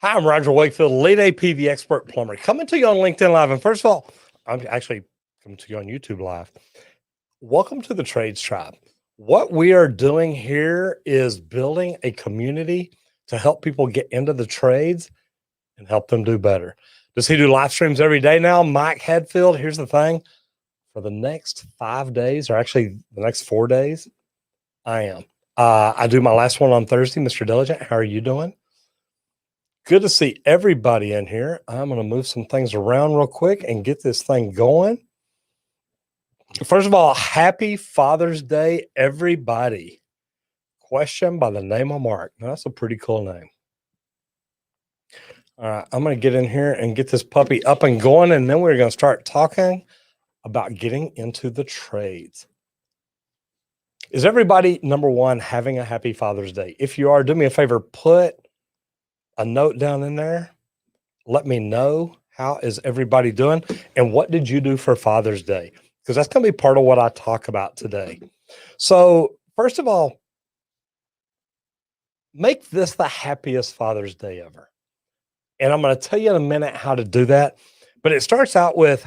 Hi, I'm Roger Wakefield, lead AP, the expert plumber, coming to you on LinkedIn Live. And first of all, I'm actually coming to you on YouTube Live. Welcome to the Trades Tribe. What we are doing here is building a community to help people get into the trades and help them do better. Does he do live streams every day now? Mike Hadfield, here's the thing. For the next 5 days, or actually the next 4 days, I am. I do my last one on Thursday. Mr. Diligent, how are you doing? Good to see everybody in here. I'm going to move some things around real quick and get this thing going. First of all, happy Father's Day, everybody. Question by the name of Mark. Now, that's a pretty cool name. All right, I'm going to get in here and get this puppy up and going, and then we're going to start talking about getting into the trades. Is everybody, number one, having a happy Father's Day? If you are, do me a favor, put a note down in there. Let me know, how is everybody doing and what did you do for Father's Day? Because that's going to be part of what I talk about today. So first of all, make this the happiest Father's Day ever. And I'm going to tell you in a minute how to do that. But it starts out with,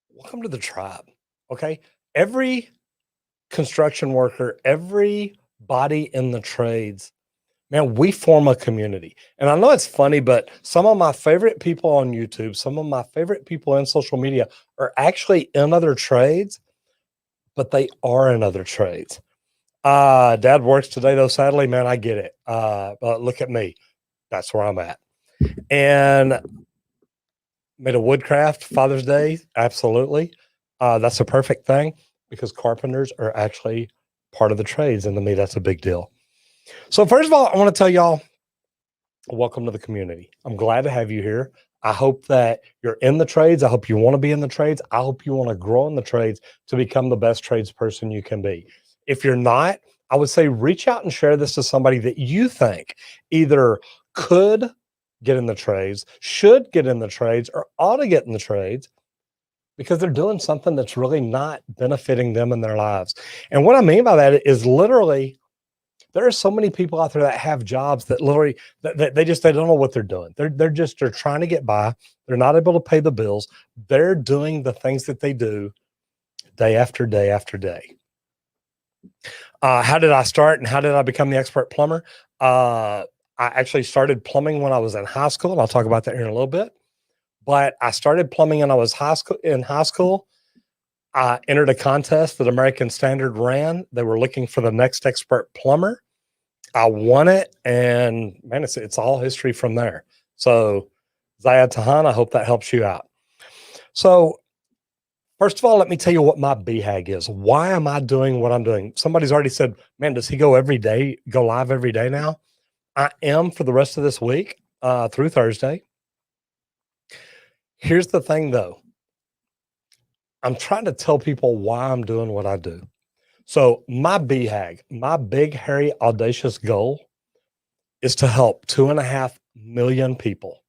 welcome to the tribe. Okay. Every construction worker, everybody in the trades, man, we form a community. And I know it's funny, but some of my favorite people on YouTube, some of my favorite people in social media are actually in other trades, but they are in other trades. Dad works today though, sadly, man, I get it. But look at me. That's where I'm at. And made a woodcraft Father's Day. Absolutely. That's a perfect thing because carpenters are actually part of the trades. And to me, that's a big deal. So first of all, I want to tell y'all, welcome to the community. I'm glad to have you here. I hope that you're in the trades. I hope you want to be in the trades. I hope you want to grow in the trades to become the best tradesperson you can be. If you're not, I would say reach out and share this to somebody that you think either could get in the trades, should get in the trades, or ought to get in the trades because they're doing something that's really not benefiting them in their lives. And what I mean by that is literally, there are so many people out there that have jobs that literally they don't know what they're doing. They're trying to get by. They're not able to pay the bills. They're doing the things that they do day after day after day. How did I start and how did I become the expert plumber? I actually started plumbing when I was in high school, and I'll talk about that here in a little bit. But I started plumbing when I was in high school. I entered a contest that American Standard ran. They were looking for the next expert plumber. I won it, and man, it's all history from there. So, Zayad Tahan, I hope that helps you out. So, first of all, let me tell you what my BHAG is. Why am I doing what I'm doing? Somebody's already said, man, does he go live every day now? I am for the rest of this week through Thursday. Here's the thing, though. I'm trying to tell people why I'm doing what I do. So my BHAG, my big, hairy, audacious goal is to help 2.5 million people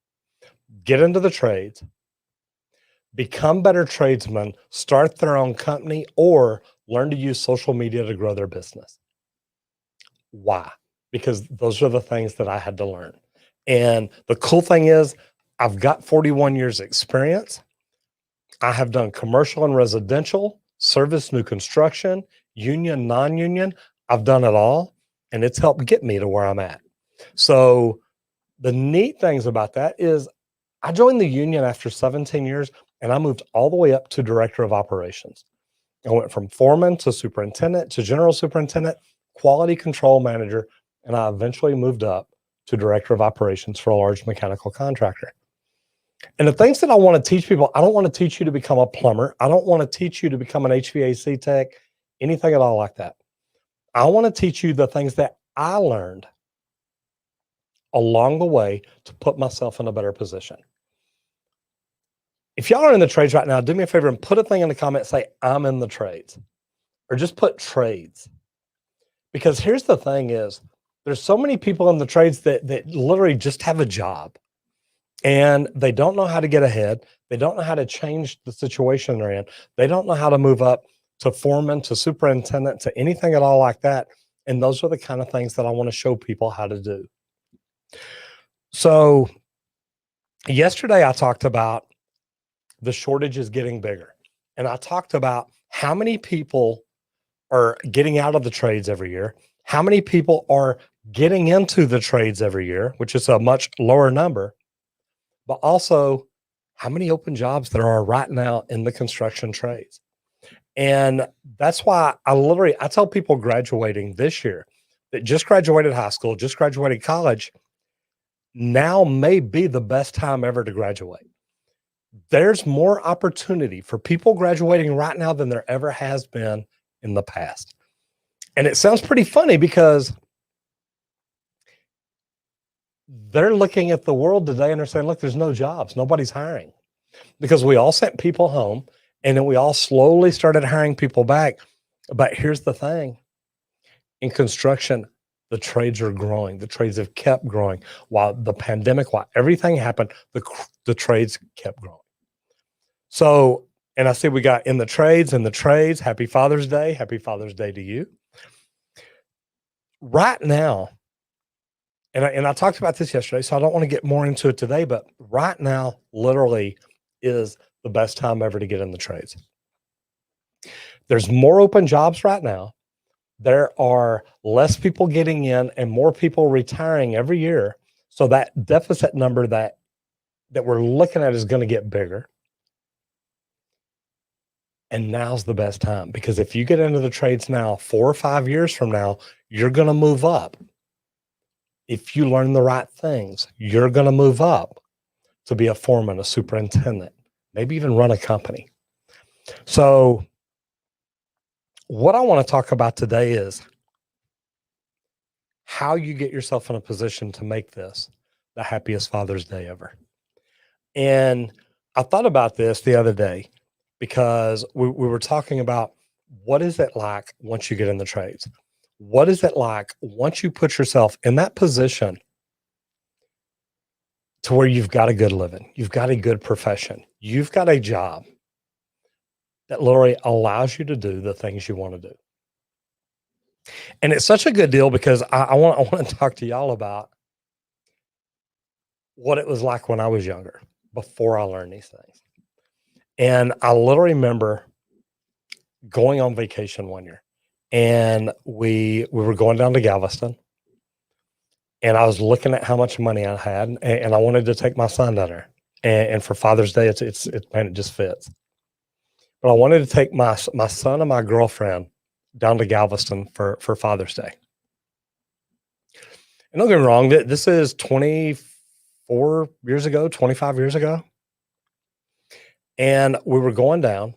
get into the trades, become better tradesmen, start their own company, or learn to use social media to grow their business. Why? Because those are the things that I had to learn. And the cool thing is I've got 41 years experience. I have done commercial and residential, service, new construction, union, non-union. I've done it all, and it's helped get me to where I'm at. So the neat things about that is I joined the union after 17 years, and I moved all the way up to director of operations. I went from foreman to superintendent to general superintendent, quality control manager, and I eventually moved up to director of operations for a large mechanical contractor. And the things that I want to teach people, I don't want to teach you to become a plumber. I don't want to teach you to become an HVAC tech, anything at all like that. I want to teach you the things that I learned along the way to put myself in a better position. If y'all are in the trades right now, do me a favor and put a thing in the comments, say, I'm in the trades, or just put trades. Because here's the thing is, there's so many people in the trades that literally just have a job. And they don't know how to get ahead. They don't know how to change the situation they're in. They don't know how to move up to foreman, to superintendent, to anything at all like that. And those are the kind of things that I want to show people how to do. So yesterday I talked about the shortage is getting bigger. And I talked about how many people are getting out of the trades every year, how many people are getting into the trades every year, which is a much lower number, but also how many open jobs there are right now in the construction trades. And that's why I tell people graduating this year that just graduated high school, just graduated college, now may be the best time ever to graduate. There's more opportunity for people graduating right now than there ever has been in the past. And it sounds pretty funny because they're looking at the world today and they're saying, look, there's no jobs. Nobody's hiring because we all sent people home and then we all slowly started hiring people back. But here's the thing. In construction, the trades are growing. The trades have kept growing while the pandemic, while everything happened, the trades kept growing. So, and I see we got in the trades, happy Father's Day. Happy Father's Day to you. Right now, and I talked about this yesterday, so I don't want to get more into it today, but right now, literally is the best time ever to get in the trades. There's more open jobs right now. There are less people getting in and more people retiring every year. So that deficit number that we're looking at is going to get bigger. And now's the best time because if you get into the trades now, 4 or 5 years from now, you're going to move up. If you learn the right things, you're going to move up to be a foreman, a superintendent, maybe even run a company. So what I want to talk about today is how you get yourself in a position to make this the happiest Father's Day ever. And I thought about this the other day because we were talking about what is it like once you get in the trades? What is it like once you put yourself in that position to where you've got a good living, you've got a good profession, you've got a job that literally allows you to do the things you want to do. And it's such a good deal because I want to talk to y'all about what it was like when I was younger, before I learned these things. And I literally remember going on vacation one year, and we were going down to Galveston, and I was looking at how much money I had, and I wanted to take my son down there. And for Father's Day, it's man, it just fits. But I wanted to take my son and my girlfriend down to Galveston for Father's Day. And don't get me wrong, this is 24 years ago, 25 years ago. And we were going down,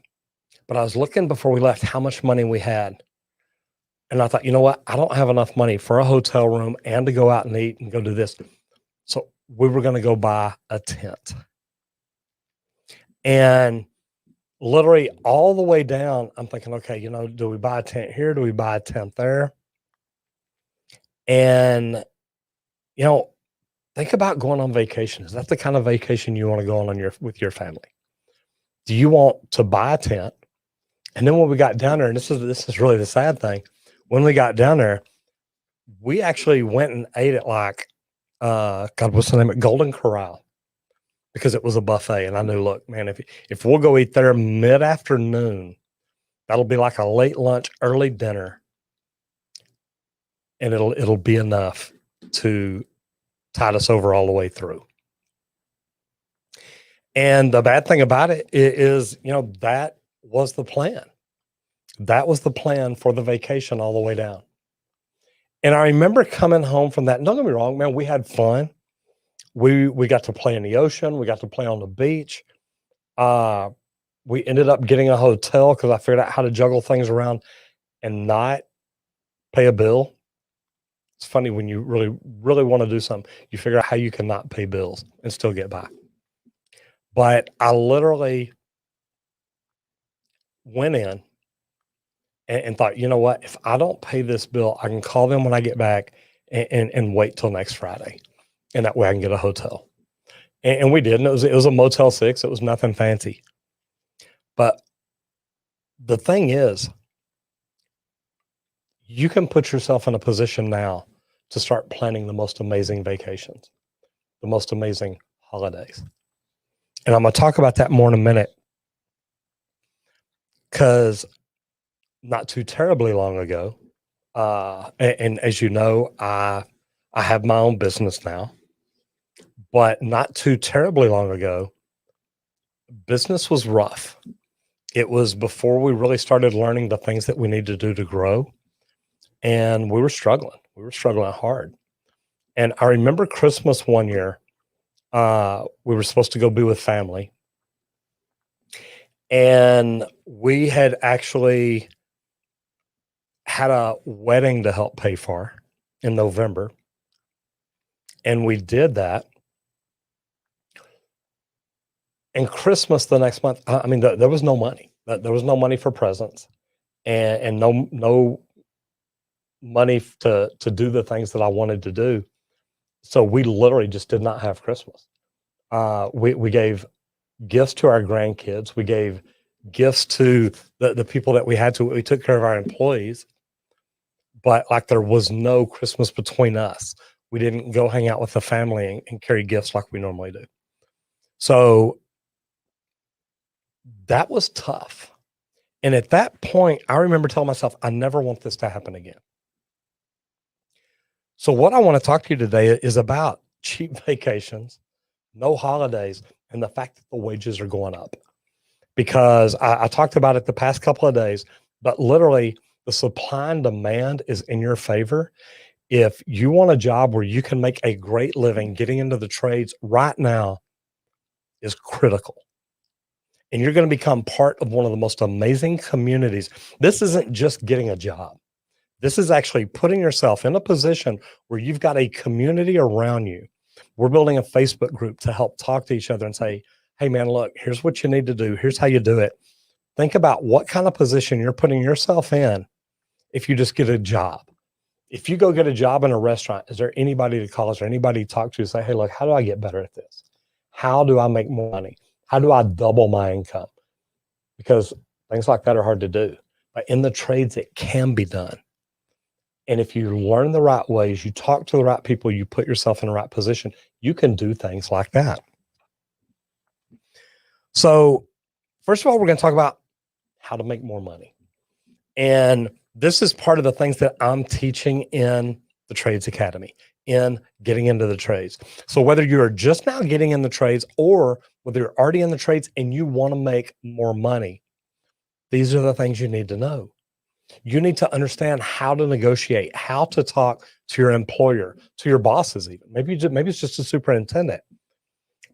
but I was looking before we left how much money we had. And I thought, you know what? I don't have enough money for a hotel room and to go out and eat and go do this. So we were going to go buy a tent. And literally all the way down, I'm thinking, okay, you know, do we buy a tent here? Do we buy a tent there? And, you know, think about going on vacation. Is that the kind of vacation you want to go on with your family? Do you want to buy a tent? And then when we got down there, and this is really the sad thing, when we got down there, we actually went and ate at like, God, what's the name? At Golden Corral, because it was a buffet. And I knew, look, man, if we'll go eat there mid-afternoon, that'll be like a late lunch, early dinner, and it'll be enough to tide us over all the way through. And the bad thing about it is, you know, that was the plan. That was the plan for the vacation all the way down. And I remember coming home from that. And don't get me wrong, man, we had fun. We got to play in the ocean. We got to play on the beach. We ended up getting a hotel because I figured out how to juggle things around and not pay a bill. It's funny when you really, really want to do something, you figure out how you can not pay bills and still get by. But I literally went in and thought, you know what? If I don't pay this bill, I can call them when I get back and wait till next Friday. And that way I can get a hotel. And we did. And it was a Motel 6. It was nothing fancy. But the thing is, you can put yourself in a position now to start planning the most amazing vacations. the most amazing holidays. And I'm going to talk about that more in a minute, because not too terribly long ago, and as you know, I have my own business now, but not too terribly long ago, business was rough. It was before we really started learning the things that we need to do to grow, and we were struggling. We were struggling hard. And I remember Christmas one year, we were supposed to go be with family, and we had actually had a wedding to help pay for in November. And we did that. And Christmas the next month, I mean, there was no money. There was no money for presents, and no money to do the things that I wanted to do. So we literally just did not have Christmas. We gave gifts to our grandkids. We gave gifts to the people that we had to. We took care of our employees, but like there was no Christmas between us. We didn't go hang out with the family and carry gifts like we normally do. So that was tough. And at that point, I remember telling myself, I never want this to happen again. So what I want to talk to you today is about cheap vacations, no holidays, and the fact that the wages are going up. Because I talked about it the past couple of days, but literally the supply and demand is in your favor. If you want a job where you can make a great living, getting into the trades right now is critical. And you're going to become part of one of the most amazing communities. This isn't just getting a job. This is actually putting yourself in a position where you've got a community around you. We're building a Facebook group to help talk to each other and say, hey man, look, here's what you need to do. Here's how you do it. Think about what kind of position you're putting yourself in if you just get a job. If you go get a job in a restaurant, is there anybody to call? Is there anybody to talk to? Say, hey, look, how do I get better at this? How do I make more money? How do I double my income? Because things like that are hard to do. But in the trades, it can be done. And if you learn the right ways, you talk to the right people, you put yourself in the right position, you can do things like that. So first of all, we're going to talk about how to make more money. And this is part of the things that I'm teaching in the Trades Academy, in getting into the trades. So whether you're just now getting in the trades or whether you're already in the trades and you want to make more money, these are the things you need to know. You need to understand how to negotiate, how to talk to your employer, to your bosses even. Maybe it's just a superintendent.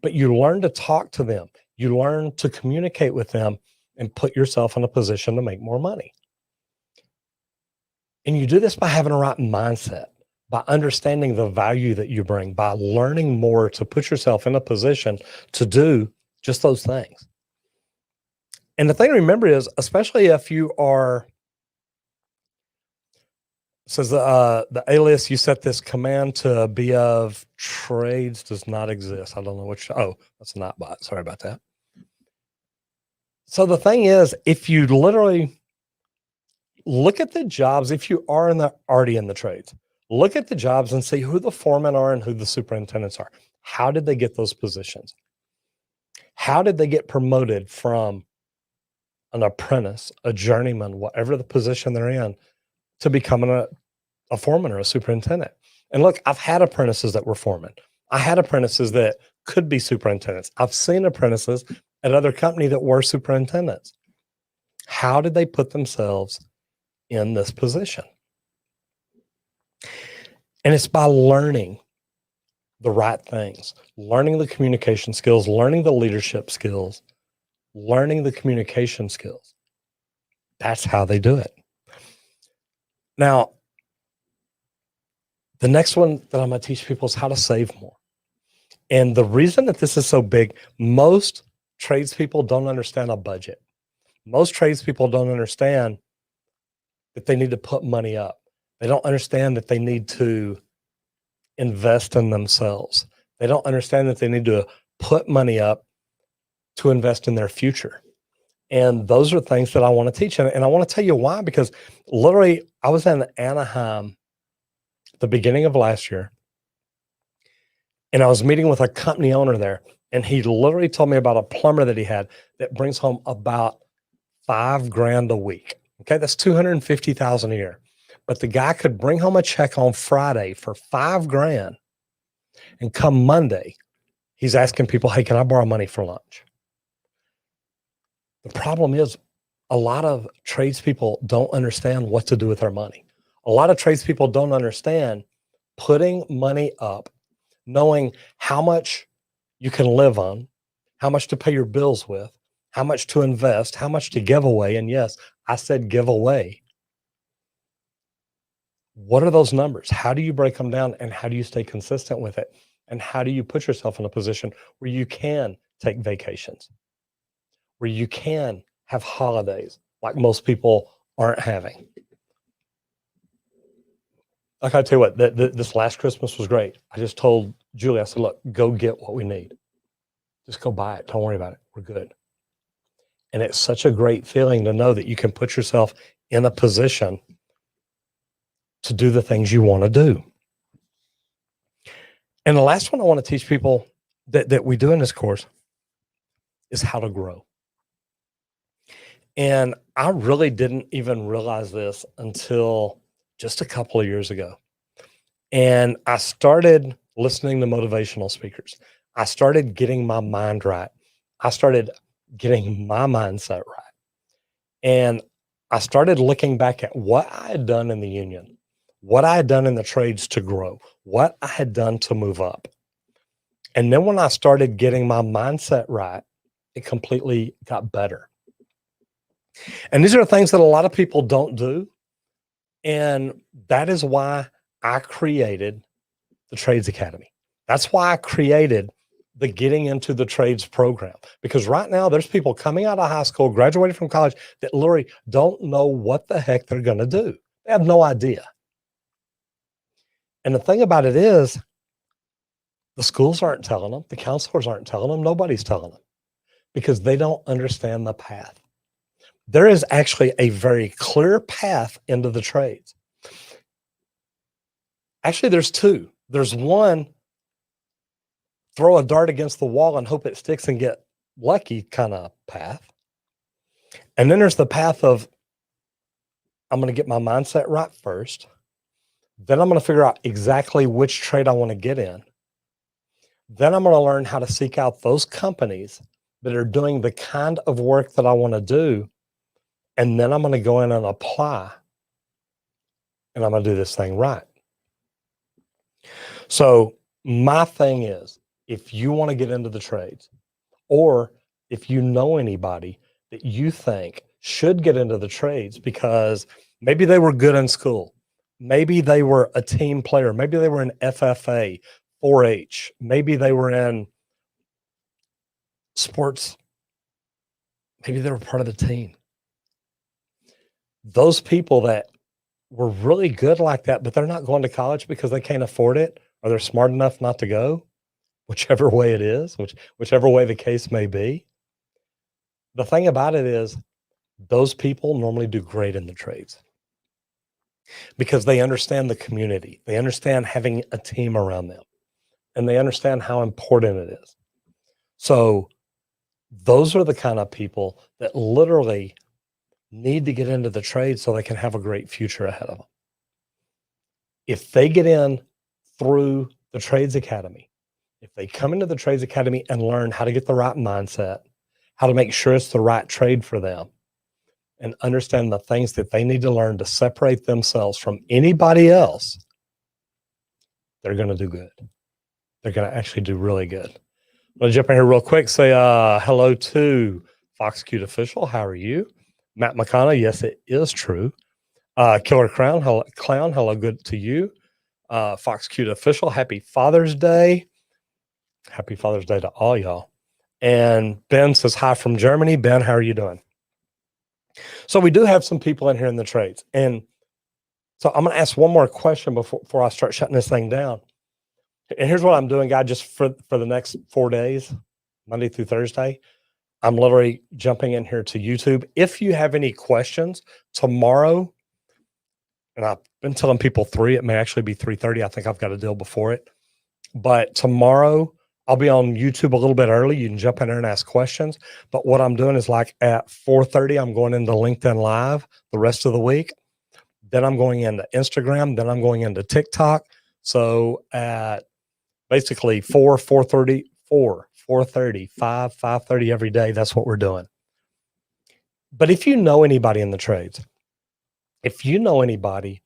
But you learn to talk to them. You learn to communicate with them and put yourself in a position to make more money. And you do this by having a right mindset, by understanding the value that you bring, by learning more to put yourself in a position to do just those things. And the thing to remember is, especially if you are, says the alias you set this command to be of trades does not exist. I don't know which. Oh, that's not bot. Sorry about that. So the thing is, if you literally look at the jobs, if you are already in the trades, look at the jobs and see who the foremen are and who the superintendents are. How did they get those positions? How did they get promoted from an apprentice, a journeyman, whatever the position they're in, to becoming a foreman or a superintendent? And look, I've had apprentices that were foremen. I had apprentices that could be superintendents. I've seen apprentices at other companies that were superintendents. How did they put themselves in this position? And it's by learning the right things, learning the communication skills, learning the leadership skills, learning the communication skills. That's how they do it. Now, the next one that I'm going to teach people is how to save more. And the reason that this is so big, most tradespeople don't understand a budget. Most tradespeople don't understand that they need to put money up. They don't understand that they need to invest in themselves. They don't understand that they need to put money up to invest in their future. And those are things that I want to teach. And I want to tell you why, because literally I was in Anaheim at the beginning of last year, And I was meeting with a company owner there, and he literally told me about a plumber that he had that brings home about $5,000 a week. Okay, that's 250,000 a year. But the guy could bring home a check on Friday for $5,000, and come Monday, he's asking people, "Hey, can I borrow money for lunch?" The problem is, a lot of tradespeople don't understand what to do with their money. A lot of tradespeople don't understand putting money up, knowing how much you can live on, how much to pay your bills with, how much to invest, how much to give away. And yes, I said give away. What are those numbers? How do you break them down, and how do you stay consistent with it? And how do you put yourself in a position where you can take vacations, where you can have holidays like most people aren't having? Like I tell you what, this last Christmas was great. I just told Julie, I said, look, go get what we need. Just go buy it. Don't worry about it. We're good. And it's such a great feeling to know that you can put yourself in a position to do the things you want to do. And the last one I want to teach people that we do in this course is how to grow. And I really didn't even realize this until just a couple of years ago. And I started listening to motivational speakers. I started getting my mind right. I started getting my mindset right. And I started looking back at what I had done in the union, what I had done in the trades to grow, what I had done to move up. And then when I started getting my mindset right, it completely got better. And these are things that a lot of people don't do. And that is why I created the Trades Academy. That's why I created the Getting Into the Trades program. Because right now there's people coming out of high school, graduating from college, that literally don't know what the heck they're going to do. They have no idea. And the thing about it is, the schools aren't telling them, the counselors aren't telling them, nobody's telling them, because they don't understand the path. There is actually a very clear path into the trades. Actually, there's two. There's one, throw a dart against the wall and hope it sticks and get lucky kind of path. And then there's the path of, I'm going to get my mindset right first. Then I'm going to figure out exactly which trade I want to get in. Then I'm going to learn how to seek out those companies that are doing the kind of work that I want to do. And then I'm going to go in and apply. And I'm going to do this thing right. So my thing is, if you want to get into the trades, or if you know anybody that you think should get into the trades because maybe they were good in school, maybe they were a team player, maybe they were in FFA, 4-H, maybe they were in sports, maybe they were part of the team. Those people that were really good like that, but they're not going to college because they can't afford it, or they're smart enough not to go, whichever way it is, whichever way the case may be. The thing about it is, those people normally do great in the trades because they understand the community. They understand having a team around them, and they understand how important it is. So those are the kind of people that literally need to get into the trade so they can have a great future ahead of them. If they get in through the Trades Academy, if they come into the Trades Academy and learn how to get the right mindset, how to make sure it's the right trade for them, and understand the things that they need to learn to separate themselves from anybody else, they're going to do good. They're going to actually do really good. I'm going to jump in here real quick. Say hello to Fox Cute Official. How are you? Matt McConnell. Yes, it is true. Killer Clown. Hello, good to you. Fox Cute Official. Happy Father's Day. Happy Father's Day to all y'all. And Ben says hi from Germany. Ben, how are you doing? So we do have some people in here in the trades. And so I'm going to ask one more question before I start shutting this thing down. And here's what I'm doing, guys, just for the next 4 days, Monday through Thursday. I'm literally jumping in here to YouTube. If you have any questions tomorrow, and I've been telling people 3, it may actually be 3:30. I think I've got a deal before it. But tomorrow I'll be on YouTube a little bit early. You can jump in there and ask questions. But what I'm doing is like at 4:30, I'm going into LinkedIn Live the rest of the week. Then I'm going into Instagram. Then I'm going into TikTok. So at basically 4:30, 5:30 every day, that's what we're doing. But if you know anybody in the trades, if you know anybody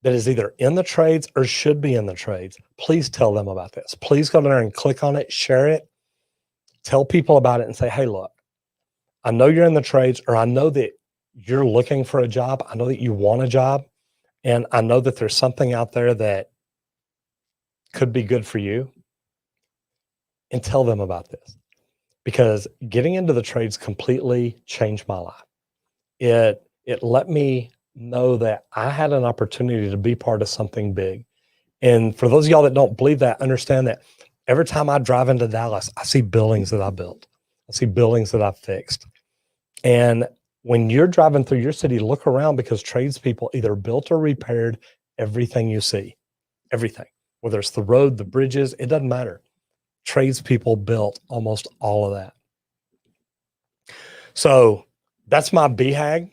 that is either in the trades or should be in the trades, please tell them about this. Please go there and click on it, share it, tell people about it and say, hey, look, I know you're in the trades, or I know that you're looking for a job. I know that you want a job. And I know that there's something out there that could be good for you. And tell them about this, because getting into the trades completely changed my life. It let me know that I had an opportunity to be part of something big. And for those of y'all that don't believe that, understand that every time I drive into Dallas, I see buildings that I built. I see buildings that I fixed. And when you're driving through your city, look around, because tradespeople either built or repaired everything you see, everything, whether it's the road, the bridges, it doesn't matter. Tradespeople built almost all of that. So that's my BHAG,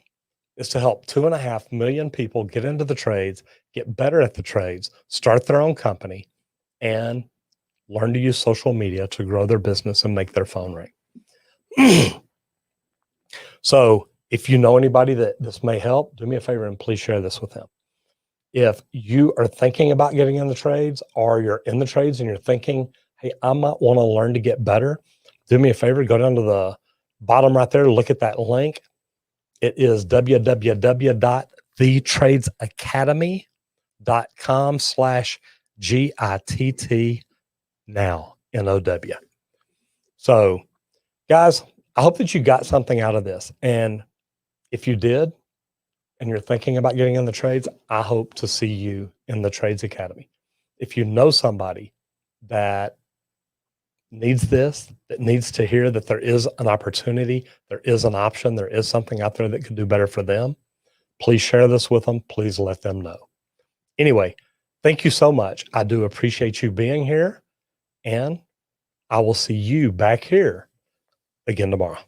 is to help 2.5 million people get into the trades, get better at the trades, start their own company, and learn to use social media to grow their business and make their phone ring. So if you know anybody that this may help, do me a favor and please share this with them. If you are thinking about getting in the trades, or you're in the trades and you're thinking, hey, I might want to learn to get better, do me a favor, go down to the bottom right there, look at that link. It is www.thetradesacademy.com/GITT now, NOW. So guys, I hope that you got something out of this. And if you did, and you're thinking about getting in the trades, I hope to see you in the Trades Academy. If you know somebody that needs this, that needs to hear that there is an opportunity, there is an option, there is something out there that could do better for them, please share this with them. Please let them know. Anyway, thank you so much. I do appreciate you being here, and I will see you back here again tomorrow.